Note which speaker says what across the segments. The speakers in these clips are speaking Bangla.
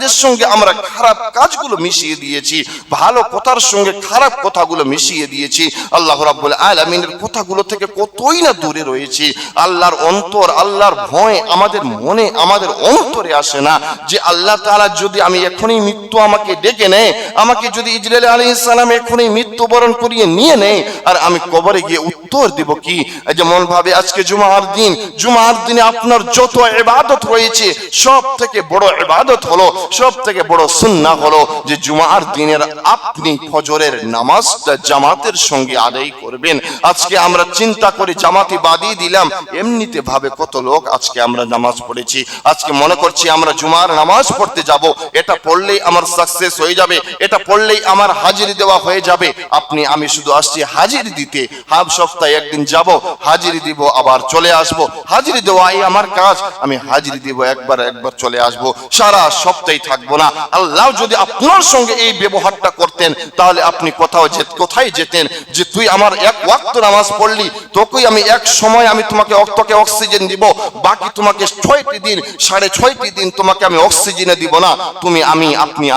Speaker 1: কাজের সঙ্গে আমরা খারাপ কাজগুলো মিশিয়ে দিয়েছি, ভালো কথার সঙ্গে খারাপ কথাগুলো মিশিয়ে দিয়েছি, আল্লাহ রাব্বুল আলামিনের কথাগুলো থেকে কতই না দূরে রয়েছি। আল্লাহর অন্তর, আল্লাহর ভয় আমাদের মনে, আমাদের অন্তরে আসে না যে আল্লাহ তাআলা যদি আমি এখনই মৃত্যু আমাকে ডেকে নেয়, আমাকে যদি ইসরাইল আলাইহিস সালাম এখনই মৃত্যুবরণ করিয়ে নিয়ে নেয়, আর আমি কবরে গিয়ে উত্তর দেব কি? যেমন ভাবে আজকে জুমার দিন, জুমার দিনে আপনার যত ইবাদত রয়েছে সব থেকে বড় ইবাদত হলো, সব থেকে বড় সুন্নাহ হলো যে জুমার দিনের আপনি ফজরের নামাজটা জামাতের সঙ্গে আদায় করবেন। আজকে আমরা চিন্তা করে জামাতি বাদিয়ে দিলাম, এমনিতে ভাবে কত লোক আজকে আমরা নামাজ পড়েছি, আজকে মনে করছি আমরা জুমার নামাজ পড়তে যাব, এটা পড়লেই আমার সাকসেস হয়ে যাবে, এটা পড়লেই আমার হাজিরি দেওয়া হয়ে যাবে। আপনি আমি শুধু আসছি হাজিরি দিতে, হাফ সপ্তাহে একদিন যাব, হাজিরি দিব, আবার চলে আসব, হাজিরি দেওয়াই আমার কাজ, আমি হাজিরি দিব, একবার চলে আসব, সারা সপ্তাহে থাকবো না। আল্লাহ যদি আপনার সঙ্গে এই ব্যবহারটা করতেন তাহলে আপনি কোথায় যেতেন যে তুই আমার এক ওয়াক্ত নামাজ পড়লি, তোকে আমি এক সময় আমি তোমাকে অক্সিজেন দিব, বাকি তোমাকে 6টি দিন 6.5টি দিন তোমাকে আমি অক্সিজেনে দিব না, তুমি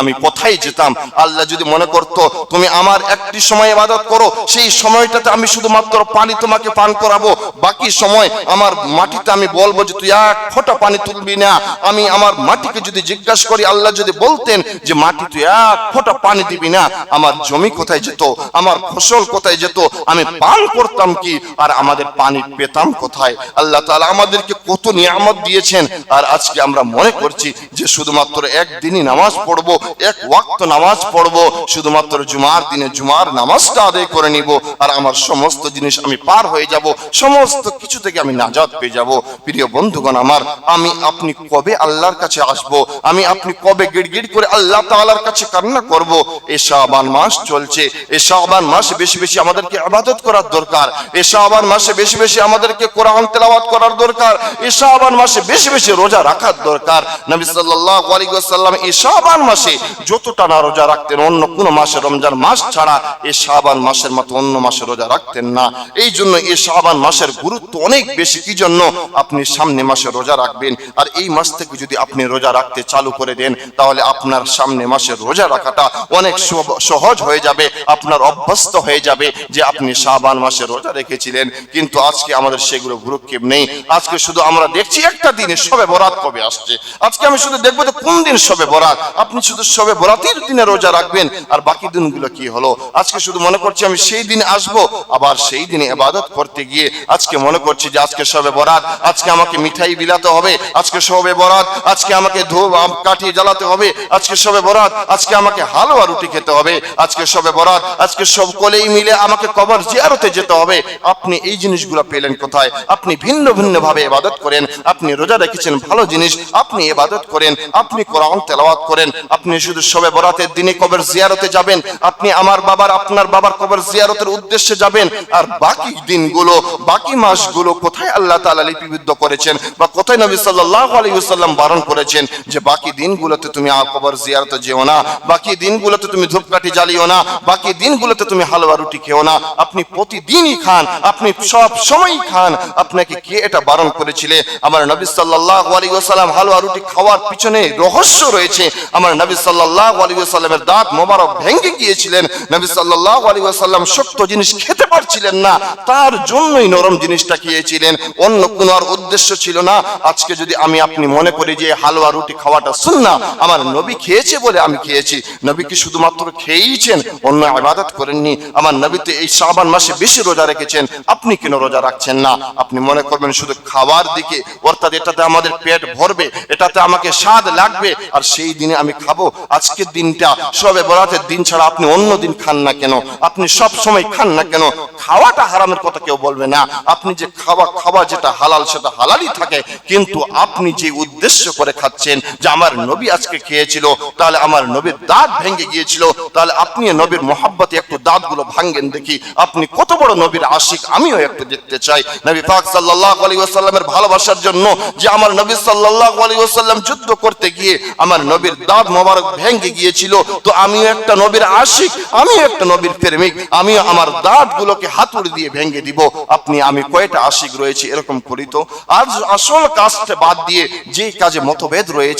Speaker 1: আমি কোথায় যেতাম? আল্লাহ যদি মনে করতো তুমি আমার একটি সময় ইবাদত করো, সেই সময়টাতে আমি শুধুমাত্র পানি তোমাকে পান করাবো, বাকি সময় আমার মাটিতে আমি বলবো যে তুই এক ফোঁটা পানি তুলবি না, আমি আমার মাটিকে যদি জিজ্ঞাসা করি, আল্লাহ যদি বলতেন যে মাটি তুই এক ফোঁটা পানি দিবি না, আমার জমি কোথায় যেত, আমার ফসল কোথায় যেত, আমি পান করতাম কি, আর আমাদের পানি পেতাম কোথায়? আল্লাহ তাআলা আমাদেরকে কত নিয়ামত দিয়েছেন, আর আজকে আমরা মনে করছি যে শুধুমাত্র একদিনই নামাজ পড়বো, এক ওয়াক্ত নামাজ পড়বো, শুধুমাত্র জুমার দিনে জুমার নামাজটা আদায় করে নিব, আর আমার সমস্ত জিনিস আমি পার হয়ে যাব, সমস্ত কিছু থেকে আমি নাজাত পেয়ে যাব। প্রিয় বন্ধুগণ আমার, আমি আপনি কবে আল্লাহর কাছে আসবো? আমি আপনি কবে গিড়গিড় করে আল্লাহ তাআলার কাছে কান্না করব? এই শাবান মাস চলছে, এই শাবান মাসে বেশি বেশি আমাদেরকে ইবাদত করার দরকার, এই শাবান মাসে বেশি বেশি আমাদেরকে কোরআন তেলাওয়াত করার দরকার, এই শাবান মাসে বেশি বেশি রোজা রাখার দরকার। নবী সাল্লাল্লাহু আলাইহি ওয়াসাল্লাম এই শাবান মাসে যতটা না রোজা রাখতেন অন্য কোন মাসে, রমজান মাস ছাড়া, এই শাবান মাসের মতো অন্য মাসে রোজা রাখতেন না। এই জন্য এই শাবান মাসের গুরুত্ব অনেক বেশি। কি জন্য? আপনি সামনে মাসে রোজা রাখবেন, আর এই মাস থেকে যদি আপনি রোজা রাখতে চালু করে দেন তাহলে আপনার সামনে মাসে রোজা রাখাটা অনেক সহজ হয়ে যাবে, আপনার অভ্যস্ত হয়ে যাবে যে আপনি শাবান মাসে রোজা রেখেছিলেন। কিন্তু আজকে আমাদের সেগুলো ভ্রুক্ষেপ নেই। আজকে শুধু আমরা দেখছি একটা দিনে শবে বরাত কবে আসছে, আজকে আমি শুধু দেখবো যে কোন দিন শবে বরাত, আপনি শুধু শবে বরাতের দিনে রোজা রাখবেন, আর বাকি দিনগুলো কি হলো? আজকে শুধু মনে করছি আমি সেই দিন আসবো, আবার সেই দিনে ইবাদত করতে গিয়ে আজকে মনে করছি যে আজকে শবে বরাত, আজকে আমাকে মিঠাই বিলাতে হবে, আজকে শবে বরাত, আজকে আমাকে ধূপ কাঠি জ্বালাতে হবে, আজকে শবে বরাত, আজকে আমাকে হালুয়া রুটি খেতে হবে, আজকে শবে বরাত, আজকে সব কোলেই মিলে আমাকে কবর জিয়ারতে যেতে হবে। আপনি এই জিনিসগুলো পেলেন কোথায়? আপনি ভিন্ন ভিন্ন ভাবে ইবাদত করেন, আপনি রোজা রেখেছেন ভালো জিনিস, আপনি ইবাদত করেন, আপনি কোরআন তেলাওয়াত করেন, আপনি শুধু শবে বরাতের দিনে কবর জিয়ারতে যাবেন, আপনি আপনার বাবার কবর জিয়ারতের উদ্দেশ্যে যাবেন, আর বাকি দিনগুলো, বাকি মাসগুলো কোথায় আল্লাহ তাআলা লিপিবদ্ধ করেছেন বা কোথায় নবী সাল্লাল্লাহু আলাইহি ওয়াসাল্লাম বারণ করেছেন যে বাকি দিনগুলোতে তুমি কবর জিয়ারতে যেও না, বাকি দিনগুলোতে তুমি ধূপকাঠি জ্বালিও না, বাকি দিনগুলোতে তুমি হালুয়া রুটি খেও না, আপনি প্রতিদিনই খান, আপনি সব সময়ই খান। আপনাকে কে এটা বারণ করেছিলে? আমার নবী সাল্লাল্লাহু আলাইহি ওয়াসাল্লাম হালুয়া রুটি খাওয়ার পিছনে রহস্য রয়েছে। আমার নবী সাল্লাল্লাহু আলাইহি ওয়াসাল্লামের দাঁত মোবারক ভেঙে গিয়েছিলেন, নবী সাল্লাল্লাহু আলাইহি ওয়াসাল্লাম শক্ত জিনিস খেতে পারছিলেন না, তার জন্যই নরম জিনিসটা খেয়েছিলেন, অন্য কোনো আর উদ্দেশ্য ছিল না। আজকে যদি আমি আপনি মনে করি যে হালুয়া রুটি খাওয়াটা সুন্নাহ, আমার নবী খেয়েছে বলে আমি খেয়েছি, নবী কি শুধুমাত্র খেয়েইছেন, অন্য ইবাদত করেননি? আমার নবী তো এই শাবান মাসে বেশি রোজা রেখেছেন, আপনি কেন রোজা রাখছেন না? আপনি মনে করবেন শুধু খাওয়ার দিকে, অর্থাৎ এটাতে আমাদের পেট ভরবে, এটাতে আমাকে স্বাদ লাগবে, আর সেই দিনে আমি খাবো। আজকের দিনটা শবে বরাতের দিন ছাড়া আপনি অন্য দিন খান না কেন? আপনি সব সময় খান না কেন? খাওয়াটা হারামের কথা কেউ বলবে না, আপনি যে খাওয়া যেটা হালাল সেটা হালালই থাকে, কিন্তু আপনি যে উদ্দেশ্য করে খাচ্ছেন যে আমার নবী আজকে খেয়েছিল, তাহলে আমার নবীর দাঁত ভেঙে গিয়েছিল, তাহলে আপনি নবীর মোহাব্বতে একটু দাঁতগুলো ভাঙেন দেখি, আপনি কত বড় নবীর আশিক, আমিও একটু দেখতে চাই। নবী পাক সাল্লাল্লাহু আলাইহি ওয়াসাল্লামের ভালোবাসার জন্য যে আমার নবী সাল্লাল্লাহু আলাইহি ওয়াসাল্লাম যুদ্ধ করতে গিয়ে আমার নবীর দাঁত মোবারক ভেঙে গিয়েছিল, তো আমিও একটা নবীর আশিক, আমিও একটা নবীর প্রেমিক, আমিও আমার দাঁতগুলোকে হাতুড়ি দিয়ে ভেঙে দিব। আপনি আমি কয়টা আশিক রয়েছে এরকম করি তো। আজ আসল কাজটা বাদ দিয়ে যে কাজে মতভেদ রয়েছে